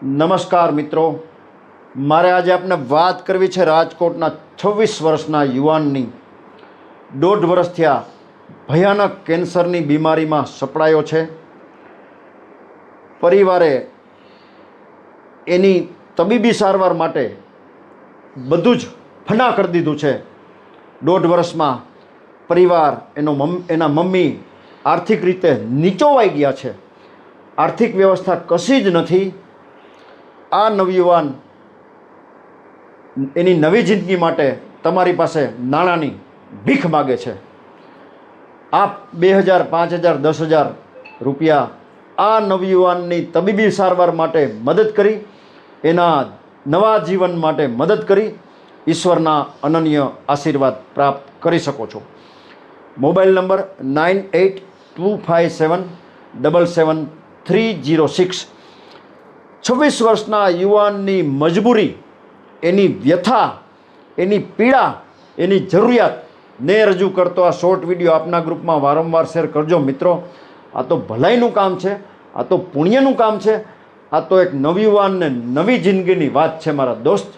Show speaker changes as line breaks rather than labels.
નમસ્કાર મિત્રો, મારે આજે આપને વાત કરવી છે રાજકોટના 26 વર્ષના યુવાનની. 1.5 વર્ષ થયા ભયાનક કેન્સરની બીમારીમાં સપડાયો છે. પરિવારે એની તબીબી સારવાર માટે બધું જ ફના કરી દીધું છે. 1.5 વર્ષમાં પરિવાર એના મમ્મી આર્થિક રીતે નીચોવાઈ ગયા છે. આર્થિક વ્યવસ્થા કશી જ નથી. આ નવયુવાન એની નવી જિંદગી માટે તમારી પાસે નાણાંની ભીખ માગે છે. આપ 2000, 5000, 10,000 રૂપિયા આ નવયુવાનની તબીબી સારવાર માટે મદદ કરી, એના નવા જીવન માટે મદદ કરી ઈશ્વરના અનન્ય આશીર્વાદ પ્રાપ્ત કરી શકો છો. Mobile number 9825777306. 26 વર્ષના યુવાનની મજબૂરી, એની વ્યથા, એની પીડા, એની જરૂરિયાતને રજૂ કરતો આ શોર્ટ વિડીયો આપના ગ્રુપમાં વારંવાર શેર કરજો મિત્રો. આ તો ભલાઈનું કામ છે, આ તો પુણ્યનું કામ છે, આ તો એક નવયુવાનને નવી જિંદગીની વાત છે મારા દોસ્ત.